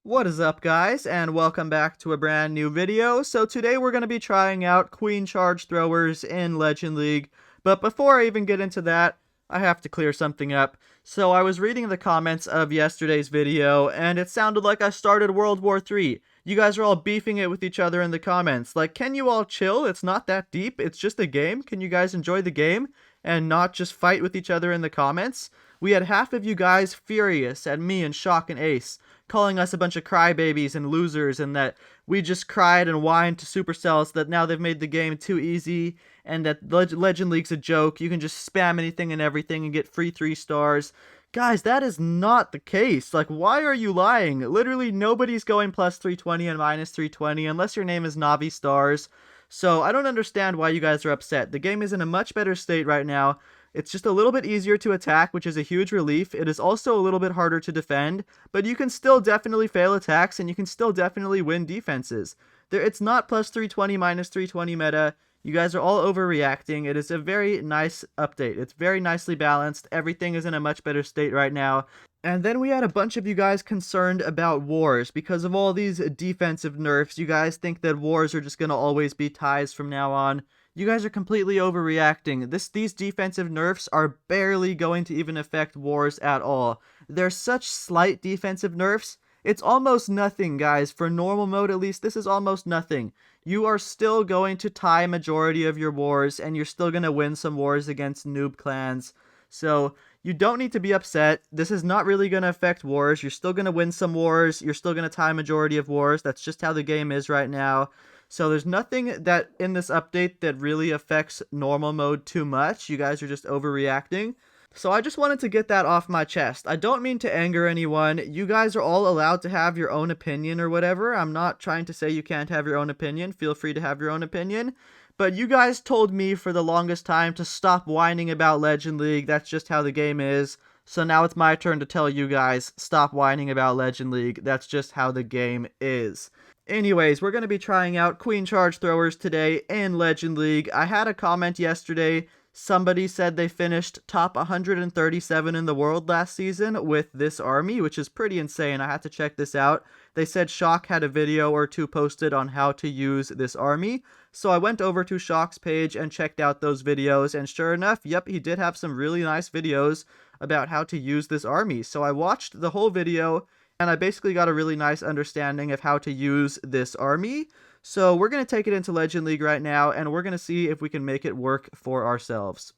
What is up, guys, and welcome back to a brand new video. So today we're going to be trying out Queen Charge Throwers in Legend League, but before I even get into that, I have to clear something up. So I was reading the comments of yesterday's video, and it sounded like I started World War III. You guys are all beefing it with each other in the comments. Like, can you all chill? It's not that deep, it's just a game. Can you guys enjoy the game and not just fight with each other in the comments? We had half of you guys furious at me and Shock and Ace, calling us a bunch of crybabies and losers, and that we just cried and whined to Supercells that now they've made the game too easy, and that Legend League's a joke. You can just spam anything and everything and get free 3 stars. Guys, that is not the case. Like, why are you lying? Literally nobody's going plus 320 and minus 320 unless your name is Navi Stars. So I don't understand why you guys are upset. The game is in a much better state right now. It's just a little bit easier to attack, which is a huge relief. It is also a little bit harder to defend, but you can still definitely fail attacks, and you can still definitely win defenses. It's not plus 320, minus 320 meta. You guys are all overreacting. It is a very nice update. It's very nicely balanced. Everything is in a much better state right now. And then we had a bunch of you guys concerned about wars. Because of all these defensive nerfs, you guys think that wars are just going to always be ties from now on. You guys are completely overreacting. These defensive nerfs are barely going to even affect wars at all. They're such slight defensive nerfs. It's almost nothing, guys. For normal mode, at least, this is almost nothing. You are still going to tie a majority of your wars, and you're still going to win some wars against noob clans. So, you don't need to be upset. This is not really going to affect wars. You're still going to win some wars. You're still going to tie a majority of wars. That's just how the game is right now. So there's nothing that in this update that really affects normal mode too much. You guys are just overreacting. So I just wanted to get that off my chest. I don't mean to anger anyone. You guys are all allowed to have your own opinion or whatever. I'm not trying to say you can't have your own opinion. Feel free to have your own opinion. But you guys told me for the longest time to stop whining about Legend League. That's just how the game is. So now it's my turn to tell you guys, stop whining about Legend League. That's just how the game is. Anyways, we're going to be trying out Queen Charge Throwers today in Legend League. I had a comment yesterday. Somebody said they finished top 137 in the world last season with this army, which is pretty insane. I had to check this out. They said Shock had a video or two posted on how to use this army. So I went over to Shock's page and checked out those videos, and sure enough, yep, he did have some really nice videos about how to use this army. So I watched the whole video, and I basically got a really nice understanding of how to use this army. So we're going to take it into Legend League right now, and we're going to see if we can make it work for ourselves.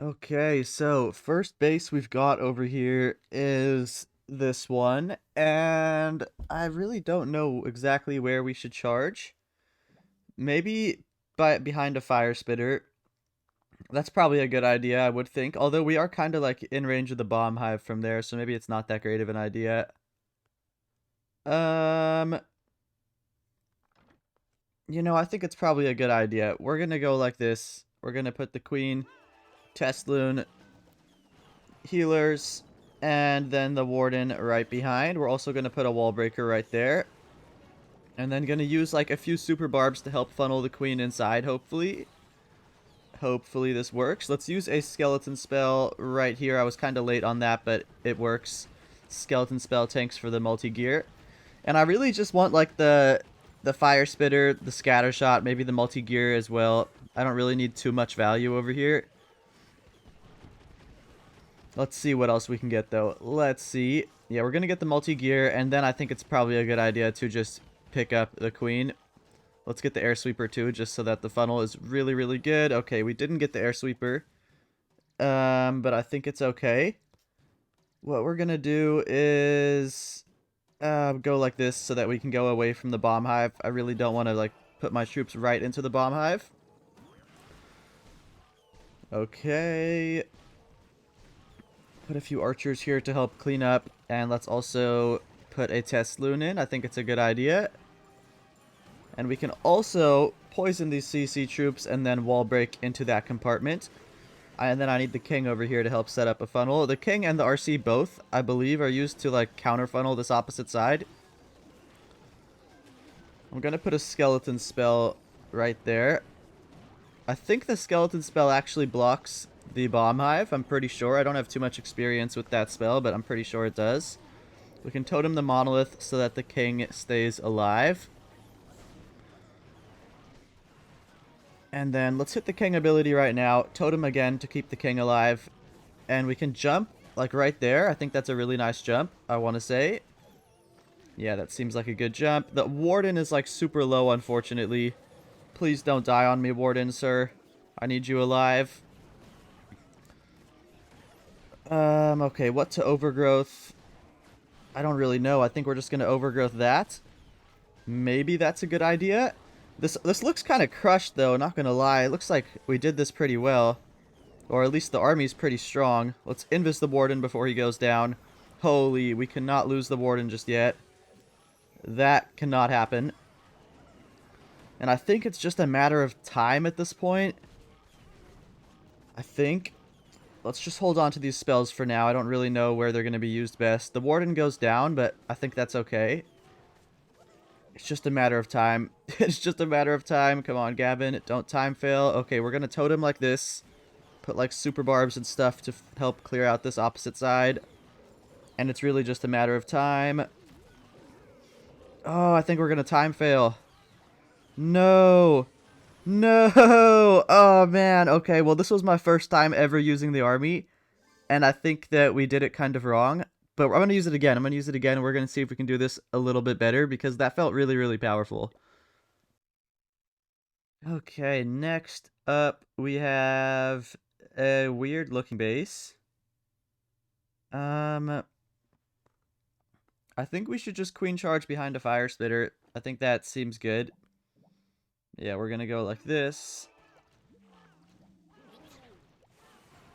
Okay, so first base we've got over here is this one, and I really don't know exactly where we should charge. Maybe behind a fire spitter. That's probably a good idea, I would think. Although we are kind of like in range of the bomb hive from there, so maybe it's not that great of an idea. I think it's probably a good idea. We're going to go like this. We're going to put the queen, Tesloon, healers, and then the warden right behind. We're also going to put a wall breaker right there. And then going to use like a few super barbs to help funnel the queen inside, hopefully. Hopefully this works. Let's use a skeleton spell right here. I was kind of late on that, but it works. Skeleton spell tanks for the multi-gear. And I really just want like the fire spitter, the scatter shot, maybe the multi-gear as well. I don't really need too much value over here. Let's see what else we can get though. Let's see. Yeah, we're going to get the multi-gear, and then I think it's probably a good idea to just pick up the queen. Let's get the air sweeper too, just so that the funnel is really, really good. Okay, we didn't get the air sweeper. But I think it's okay. What we're gonna do is go like this so that we can go away from the bomb hive. I really don't want to like put my troops right into the bomb hive. Okay. Put a few archers here to help clean up, and let's also put a Tesloon in. I think it's a good idea. And we can also poison these CC troops and then wall break into that compartment. And then I need the king over here to help set up a funnel. The king and the RC both, I believe, are used to like counter funnel this opposite side. I'm going to put a skeleton spell right there. I think the skeleton spell actually blocks the bomb hive. I'm pretty sure. I don't have too much experience with that spell, but I'm pretty sure it does. We can totem the monolith so that the king stays alive. And then let's hit the king ability right now. Totem again to keep the king alive. And we can jump, like right there. I think that's a really nice jump, I want to say. Yeah, that seems like a good jump. The warden is like super low, unfortunately. Please don't die on me, warden, sir. I need you alive. Okay, what to overgrowth? I don't really know. I think we're just going to overgrowth that. Maybe that's a good idea. This looks kind of crushed, though, not going to lie. It looks like we did this pretty well. Or at least the army's pretty strong. Let's invis the warden before he goes down. Holy, we cannot lose the warden just yet. That cannot happen. And I think it's just a matter of time at this point. I think. Let's just hold on to these spells for now. I don't really know where they're going to be used best. The warden goes down, but I think that's okay. It's just a matter of time. It's just a matter of time. Come on, Gavin. Don't time fail. Okay, we're going to totem like this. Put like super barbs and stuff to help clear out this opposite side. And it's really just a matter of time. Oh, I think we're going to time fail. No. No! Oh, man. Okay, well, this was my first time ever using the army. And I think that we did it kind of wrong. But I'm going to use it again. We're going to see if we can do this a little bit better. Because that felt really, really powerful. Okay, next up we have a weird looking base. I think we should just queen charge behind a fire spitter. I think that seems good. Yeah, we're gonna go like this.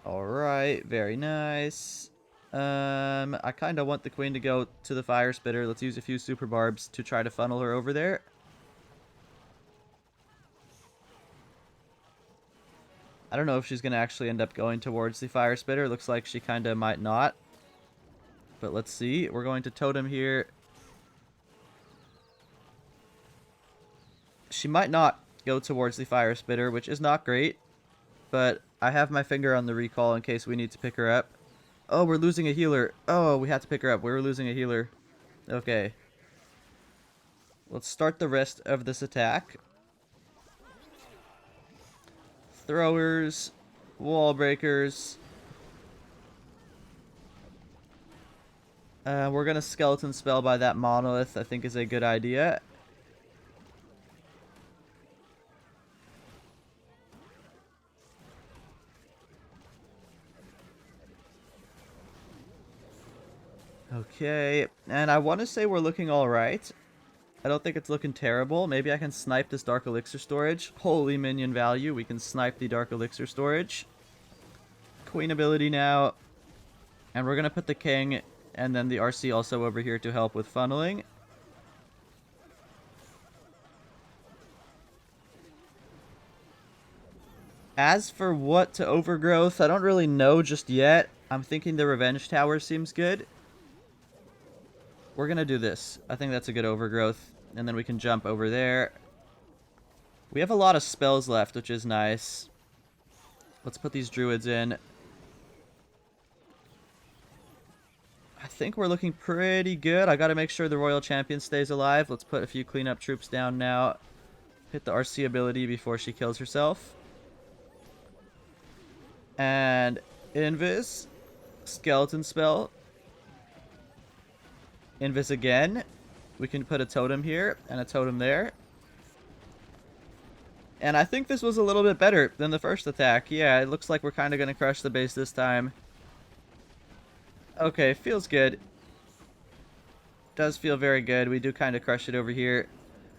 Alright, very nice. I kind of want the queen to go to the fire spitter. Let's use a few super barbs to try to funnel her over there. I don't know if she's gonna actually end up going towards the fire spitter. Looks like she kind of might not. But let's see. We're going to totem here. She might not go towards the fire spitter, which is not great. But I have my finger on the recall in case we need to pick her up. Oh, we're losing a healer. Oh, we had to pick her up. We were losing a healer. Okay. Let's start the rest of this attack. Throwers. Wall breakers. We're going to skeleton spell by that monolith, I think is a good idea. Okay, and I want to say we're looking alright. I don't think it's looking terrible. Maybe I can snipe this Dark Elixir storage. Holy minion value. We can snipe the Dark Elixir storage. Queen ability now. And we're going to put the king and then the RC also over here to help with funneling. As for what to overgrowth, I don't really know just yet. I'm thinking the Revenge Tower seems good. We're going to do this. I think that's a good overgrowth. And then we can jump over there. We have a lot of spells left, which is nice. Let's put these druids in. I think we're looking pretty good. I got to make sure the Royal Champion stays alive. Let's put a few cleanup troops down now. Hit the RC ability before she kills herself. And Invis. Skeleton spell. Invis again. We can put a totem here and a totem there. And I think this was a little bit better than the first attack. Yeah, it looks like we're kind of going to crush the base this time. Okay, feels good. Does feel very good. We do kind of crush it over here.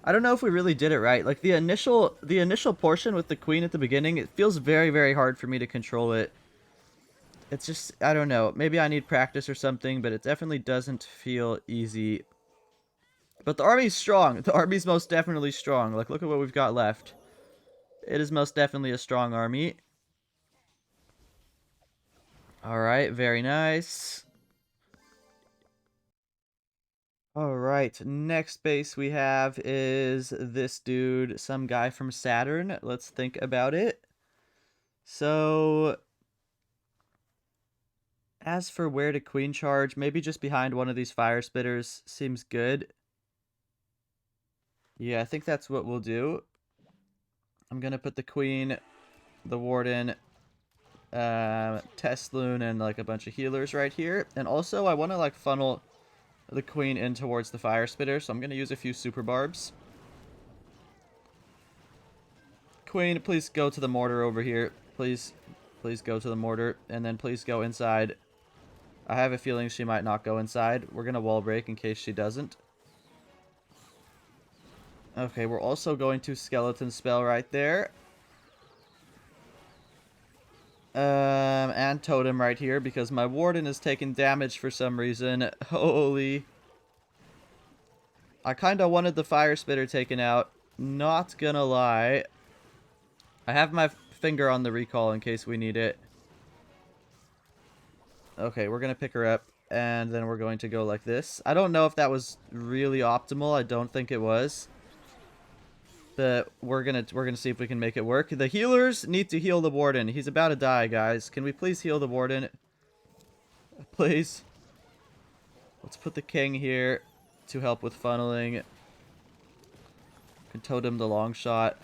I don't know if we really did it right. Like the initial portion with the queen at the beginning, it feels very, very hard for me to control it. It's just, I don't know. Maybe I need practice or something, but it definitely doesn't feel easy. But the army's strong. The army's most definitely strong. Like, look at what we've got left. It is most definitely a strong army. Alright, very nice. Alright, next base we have is this dude, some guy from Saturn. Let's think about it. So, As for where to queen charge, maybe just behind one of these fire spitters seems good. Yeah, I think that's what we'll do. I'm gonna put the queen, the warden, Tesloon, and like a bunch of healers right here. And also, I want to like funnel the queen in towards the fire spitter, so I'm gonna use a few super barbs. Queen, please go to the mortar over here. Please go to the mortar, and then please go inside. I have a feeling she might not go inside. We're gonna wall break in case she doesn't. Okay, we're also going to skeleton spell right there. And totem right here because my warden is taking damage for some reason. Holy. I kind of wanted the fire spitter taken out. Not gonna lie. I have my finger on the recall in case we need it. Okay, we're gonna pick her up, and then we're going to go like this. I don't know if that was really optimal. I don't think it was. But we're gonna see if we can make it work. The healers need to heal the warden. He's about to die, guys. Can we please heal the warden? Please. Let's put the king here to help with funneling. Can totem the long shot.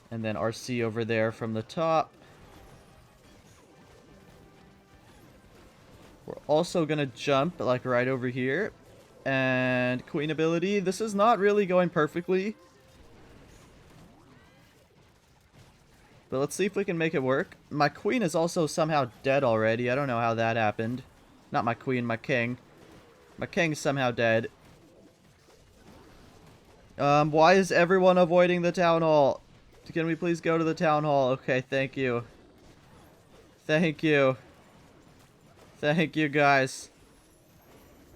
And then RC over there from the top. We're also gonna jump like right over here. And queen ability. This is not really going perfectly. But let's see if we can make it work. My queen is also somehow dead already. I don't know how that happened. Not my queen, my king. My king's somehow dead. Why is everyone avoiding the town hall? Can we please go to the town hall? Okay, thank you. Thank you. Thank you, guys.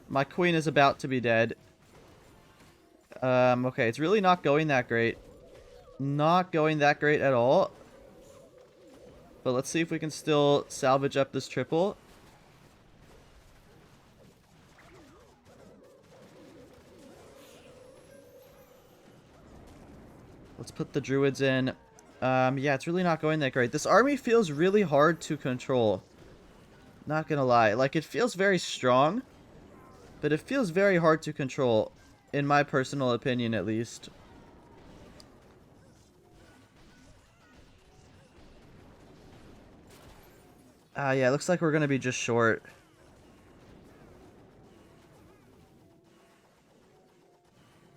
My queen is about to be dead. Okay, it's really not going that great. Not going that great at all. But let's see if we can still salvage up this triple. Let's put the druids in. Yeah, it's really not going that great. This army feels really hard to control. Not gonna lie. Like, it feels very strong. But it feels very hard to control. In my personal opinion, at least. Yeah, it looks like we're gonna be just short.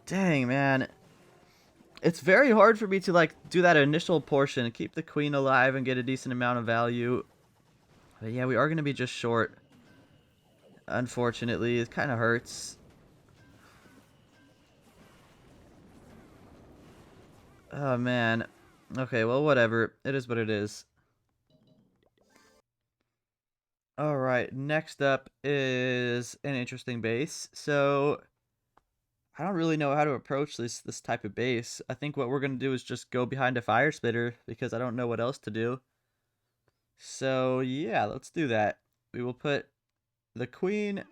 Dang, man. It's very hard for me to, like, do that initial portion. Keep the queen alive and get a decent amount of value. But yeah, we are gonna be just short. Unfortunately, it kind of hurts. Oh, man. Okay, well, whatever. It is what it is. Alright, next up is an interesting base. So, I don't really know how to approach this type of base. I think what we're going to do is just go behind a fire spitter because I don't know what else to do. So, yeah, let's do that. We will put the queen,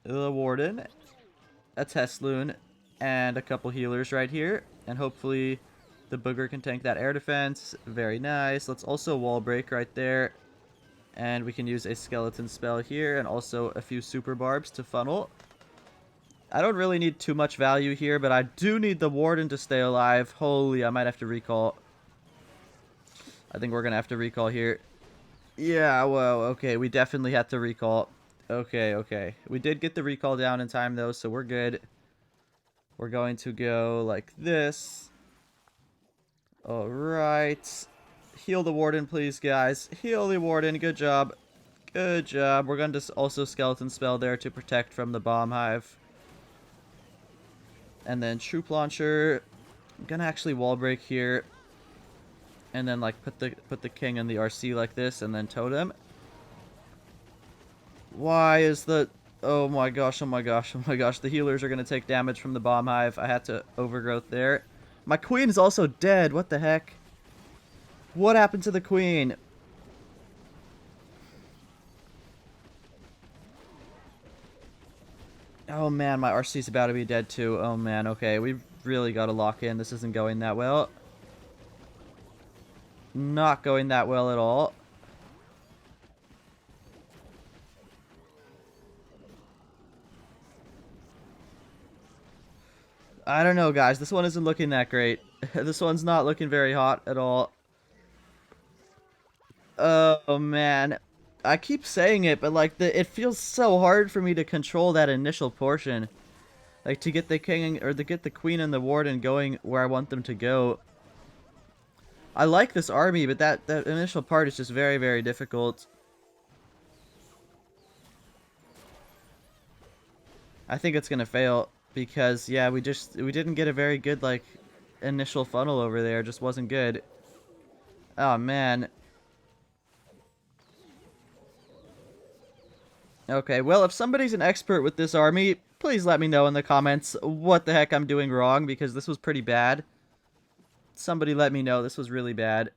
the warden, a Tesloon, and a couple healers right here. And hopefully the booger can tank that air defense. Very nice. Let's also wall break right there. And we can use a skeleton spell here and also a few super barbs to funnel. I don't really need too much value here, but I do need the warden to stay alive. Holy, I might have to recall. I think we're going to have to recall here. Yeah, well, okay, we definitely had to recall. Okay, okay. We did get the recall down in time, though, so we're good. We're going to go like this. Alright. Heal the warden, please, guys. Heal the warden. Good job. Good job. We're going to also skeleton spell there to protect from the bomb hive. And then troop launcher. I'm going to actually wall break here. And then, like, put the king in the RC like this, and then totem. Why is the... Oh my gosh, oh my gosh, oh my gosh. The healers are going to take damage from the bomb hive. I had to overgrowth there. My queen is also dead. What the heck? What happened to the queen? Oh man, my RC's about to be dead too. Oh man, okay. We've really got to lock in. This isn't going that well. Not going that well at all. I don't know, guys. This one isn't looking that great. This one's not looking very hot at all. Oh, man. I keep saying it, but, like, it feels so hard for me to control that initial portion. Like, to get the king, or to get the queen and the warden going where I want them to go. I like this army, but that initial part is just very, very difficult. I think it's gonna fail because, yeah, we didn't get a very good, like, initial funnel over there. It just wasn't good. Oh, man. Okay, well, if somebody's an expert with this army, please let me know in the comments what the heck I'm doing wrong, because this was pretty bad. Somebody let me know. This was really bad.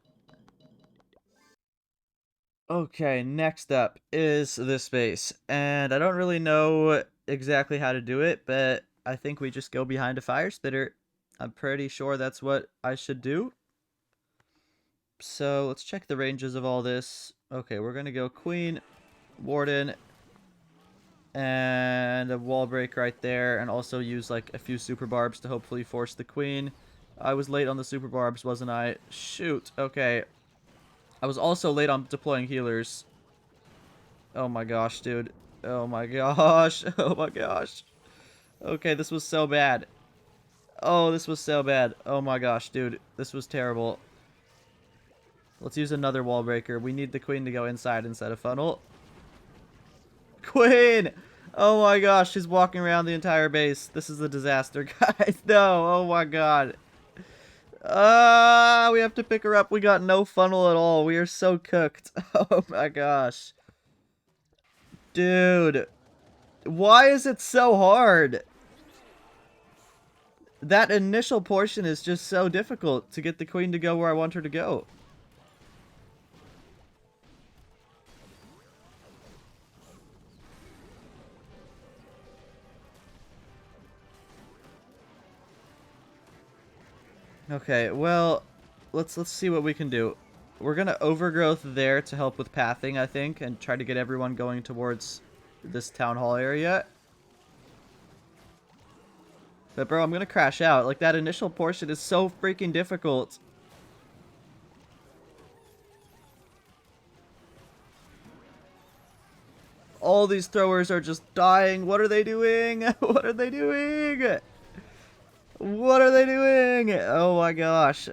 Okay, next up is this base. And I don't really know exactly how to do it, but I think we just go behind a fire spitter. I'm pretty sure that's what I should do. So let's check the ranges of all this. Okay, we're going to go queen, warden, and a wall break right there, and also use like a few super barbs to hopefully force the queen. I was late on the super barbs, wasn't I? Shoot. Okay. I was also late on deploying healers. Oh my gosh, dude. Oh my gosh. Oh my gosh. Okay, this was so bad. Oh, this was so bad. Oh my gosh, dude. This was terrible. Let's use another wall breaker. We need the queen to go inside instead of funnel. Queen! Oh my gosh, she's walking around the entire base. This is a disaster, guys. No, oh my god. We have to pick her up. We got no funnel at all. We are so cooked. Oh my gosh. Dude. Why is it so hard? That initial portion is just so difficult to get the queen to go where I want her to go. Okay, well, let's see what we can do. We're gonna overgrowth there to help with pathing, I think, and try to get everyone going towards this town hall area. But bro, I'm gonna crash out. Like, that initial portion is so freaking difficult. All these throwers are just dying. What are they doing? What are they doing? What are they doing? Oh my gosh.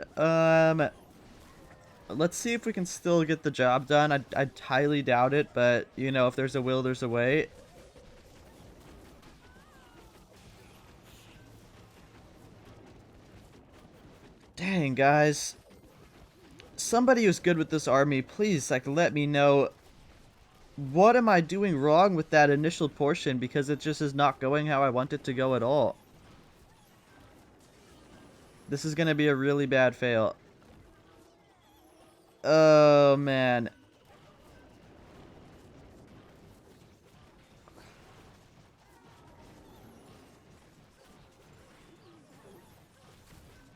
Let's see if we can still get the job done. I highly doubt it, but, you know, if there's a will, there's a way. Dang, guys. Somebody who's good with this army, please, like, let me know. What am I doing wrong with that initial portion? Because it just is not going how I want it to go at all. This is going to be a really bad fail. Oh, man.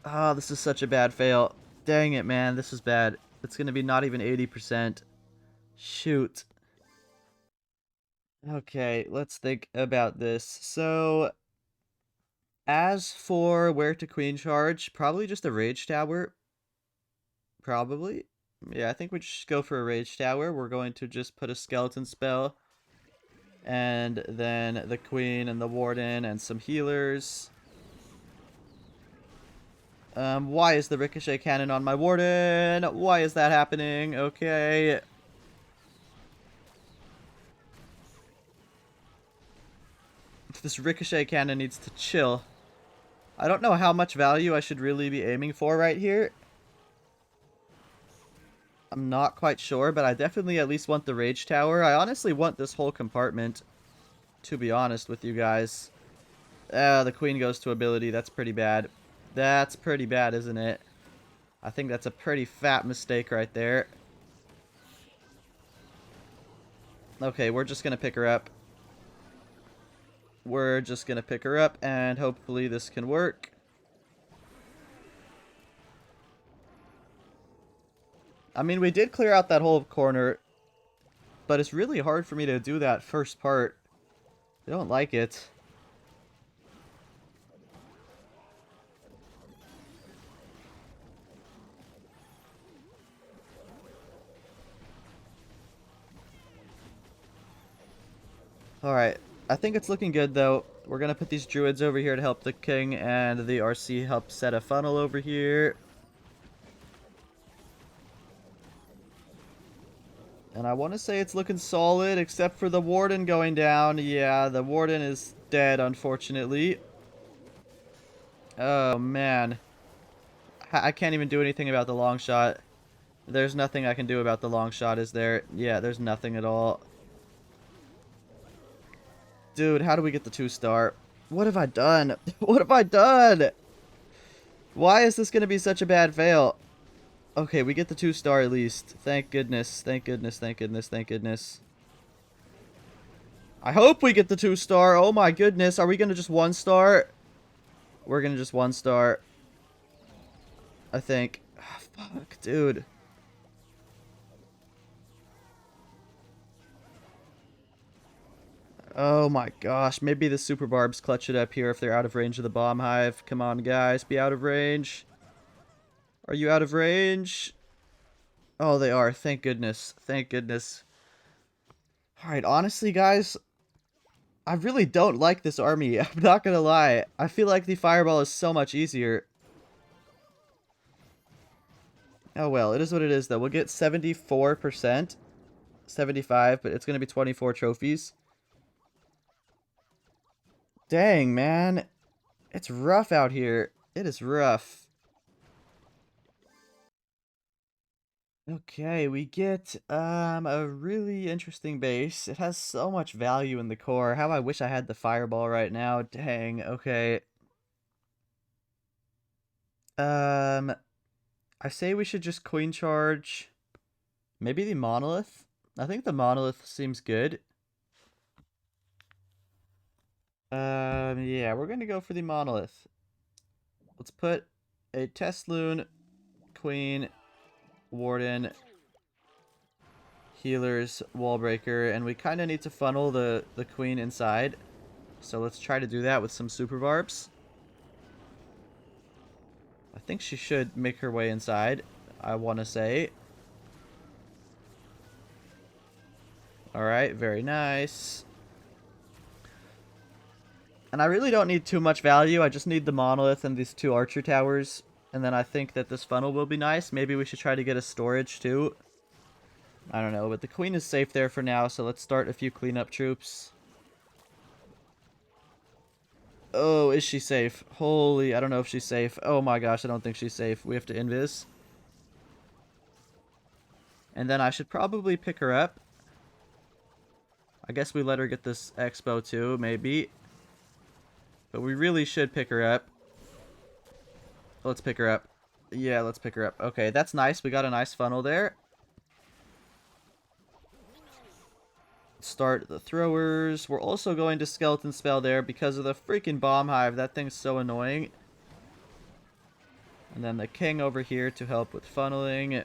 Oh, this is such a bad fail. Dang it, man. This is bad. It's going to be not even 80%. Shoot. Okay, let's think about this. So, as for where to queen charge, probably just a rage tower. Probably. Yeah, I think we just go for a rage tower. We're going to just put a skeleton spell. And then the queen and the warden and some healers. Why is the ricochet cannon on my warden? Why is that happening? Okay. This ricochet cannon needs to chill. I don't know how much value I should really be aiming for right here. I'm not quite sure, but I definitely at least want the rage tower. I honestly want this whole compartment, to be honest with you guys. The queen goes to ability. That's pretty bad. That's pretty bad, isn't it? I think that's a pretty fat mistake right there. Okay, we're just going to pick her up. We're just going to pick her up, and hopefully this can work. I mean, we did clear out that whole corner, but it's really hard for me to do that first part. I don't like it. Alright, I think it's looking good though. We're gonna put these druids over here to help the king, and the RC help set a funnel over here. And I want to say it's looking solid, except for the warden going down. Yeah, the warden is dead, unfortunately. Oh, man. I can't even do anything about the long shot. There's nothing I can do about the long shot, is there? Yeah, there's nothing at all. Dude, how do we get the 2-star? What have I done? What have I done? Why is this going to be such a bad fail? Okay, we get the 2-star at least. Thank goodness. Thank goodness. Thank goodness. Thank goodness. I hope we get the 2-star. Oh my goodness. Are we going to just 1-star? We're going to just 1-star. I think. Oh, fuck, dude. Oh my gosh. Maybe the super barbs clutch it up here if they're out of range of the bomb hive. Come on, guys. Be out of range. Are you out of range? Oh, they are. Thank goodness. Thank goodness. Alright, honestly, guys, I really don't like this army. I'm not gonna lie. I feel like the fireball is so much easier. Oh well, it is what it is, though. We'll get 74%. 75, but it's gonna be 24 trophies. Dang, man. It's rough out here. It is rough. Okay, we get a really interesting base. It has so much value in the core. How I wish I had the fireball right now. Dang, okay. Um I say we should just queen charge maybe the monolith. I think the monolith seems good. Yeah, we're gonna go for the monolith. Let's put a Tesloon, queen, warden, healers, wall breaker, and we kind of need to funnel the queen inside. So let's try to do that with some super barbs. I think she should make her way inside, I want to say. Alright, very nice. And I really don't need too much value. I just need the monolith and these 2 archer towers. And then I think that this funnel will be nice. Maybe we should try to get a storage too. I don't know, but the queen is safe there for now, so let's start a few cleanup troops. Oh, is she safe? Holy, I don't know if she's safe. Oh my gosh, I don't think she's safe. We have to invis. And then I should probably pick her up. I guess we let her get this expo too, maybe. But we really should pick her up. Let's pick her up. Yeah, let's pick her up. Okay, that's nice. We got a nice funnel there. Start the throwers. We're also going to skeleton spell there because of the freaking bomb hive. That thing's so annoying. And then the king over here to help with funneling.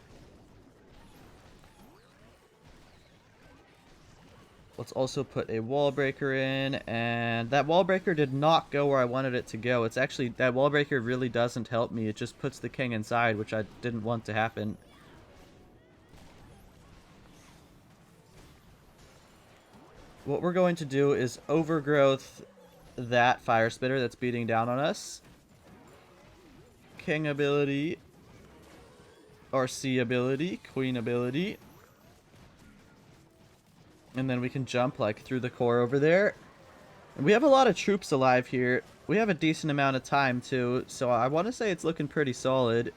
Let's also put a wall breaker in, and that wall breaker did not go where I wanted it to go. It's actually, that wall breaker really doesn't help me. It just puts the king inside, which I didn't want to happen. What we're going to do is overgrowth that fire spitter that's beating down on us. King ability, RC ability, queen ability. And then we can jump like through the core over there. And we have a lot of troops alive here. We have a decent amount of time too, so I want to say it's looking pretty solid.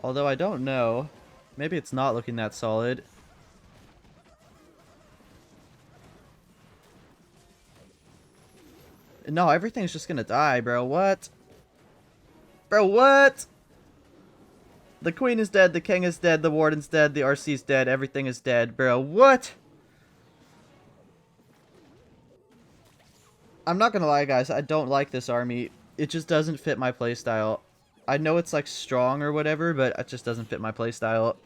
Although I don't know. Maybe it's not looking that solid. No, everything's just gonna die, bro. What? Bro, what? The queen is dead, the king is dead, the warden's dead, the RC's dead, everything is dead, bro. What? I'm not gonna lie, guys. I don't like this army. It just doesn't fit my playstyle. I know it's like strong or whatever, but it just doesn't fit my playstyle.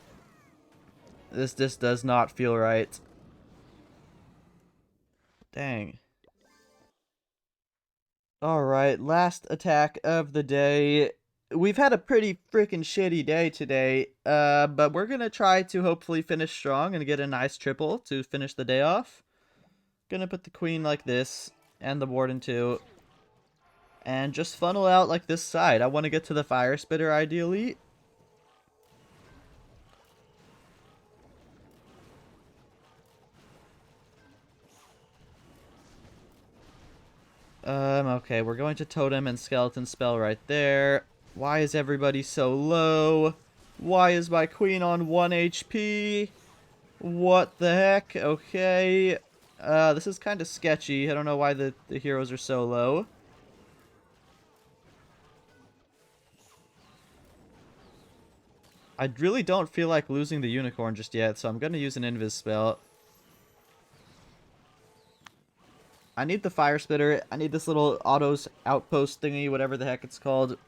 This does not feel right. Dang. Alright, last attack of the day. We've had a pretty freaking shitty day today, but we're gonna try to hopefully finish strong and get a nice triple to finish the day off. Gonna put the queen like this, and the warden too. And just funnel out like this side. I want to get to the fire spitter ideally. Okay, we're going to totem and skeleton spell right there. Why is everybody so low? Why is my queen on 1 HP? What the heck? Okay. This is kind of sketchy. I don't know why the heroes are so low. I really don't feel like losing the unicorn just yet, so I'm going to use an invis spell. I need the fire spitter. I need this little autos outpost thingy, whatever the heck it's called.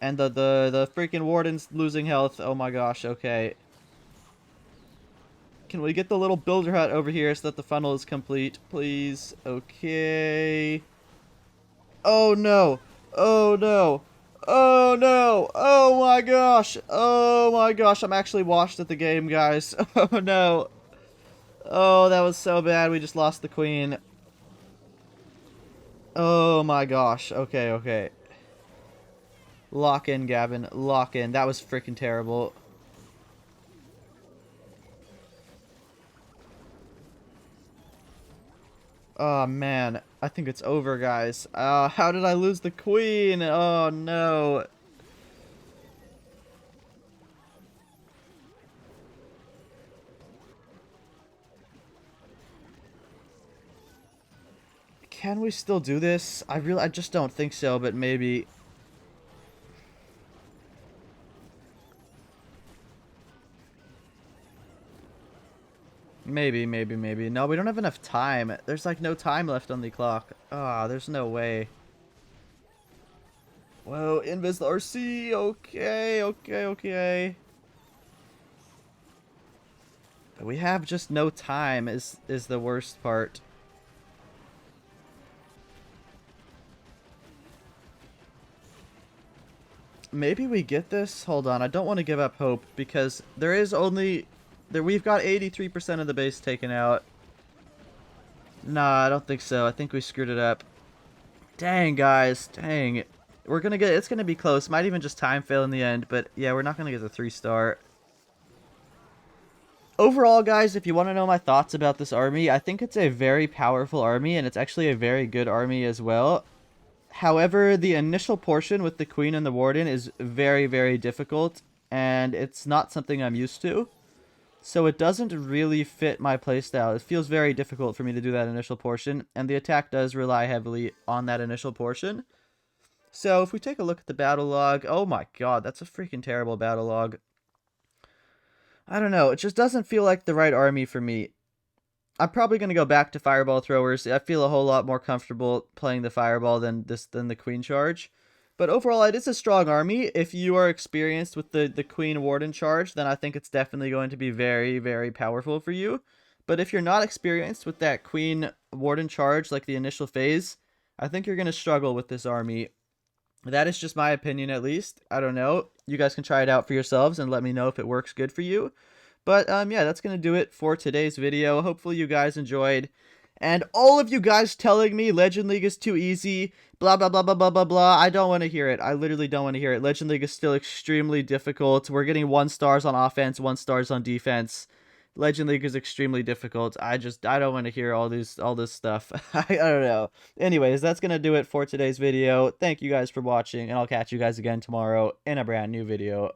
And the freaking warden's losing health. Oh my gosh, okay. Can we get the little builder hut over here so that the funnel is complete, please? Okay. Oh no. Oh no. Oh no. Oh my gosh. Oh my gosh. I'm actually washed at the game, guys. Oh no. Oh, that was so bad. We just lost the queen. Oh my gosh. Okay, okay. Lock in, Gavin. Lock in. That was freaking terrible. Oh man. I think it's over, guys. How did I lose the queen? Oh no. Can we still do this? I just don't think so, but maybe. Maybe. No, we don't have enough time. There's like no time left on the clock. Ah, there's no way. Whoa, Invis RC. Okay. We have just no time is the worst part. Maybe we get this? Hold on, I don't want to give up hope because there is only we've got 83% of the base taken out. Nah, I don't think so. I think we screwed it up. Dang, guys. Dang. We're gonna get it's gonna be close. Might even just time fail in the end, but yeah, we're not gonna get the 3-star. Overall, guys, if you want to know my thoughts about this army, I think it's a very powerful army, and it's actually a very good army as well. However, the initial portion with the queen and the warden is very, very difficult, and it's not something I'm used to. So it doesn't really fit my playstyle. It feels very difficult for me to do that initial portion, and the attack does rely heavily on that initial portion. So if we take a look at the battle log, oh my god, that's a freaking terrible battle log. I don't know, it just doesn't feel like the right army for me. I'm probably going to go back to fireball throwers. I feel a whole lot more comfortable playing the fireball than the queen charge. But overall, it is a strong army. If you are experienced with the queen warden charge, then I think it's definitely going to be very, very powerful for you. But if you're not experienced with that queen warden charge, like the initial phase, I think you're going to struggle with this army. That is just my opinion, at least. I don't know. You guys can try it out for yourselves and let me know if it works good for you. But, yeah, that's going to do it for today's video. Hopefully you guys enjoyed. And all of you guys telling me Legend League is too easy, blah, blah, blah, blah, blah, blah, blah, I don't want to hear it. I literally don't want to hear it. Legend League is still extremely difficult. We're getting 1 stars on offense, 1 stars on defense. Legend League is extremely difficult. I don't want to hear all this stuff. I don't know. Anyways, that's going to do it for today's video. Thank you guys for watching, and I'll catch you guys again tomorrow in a brand new video.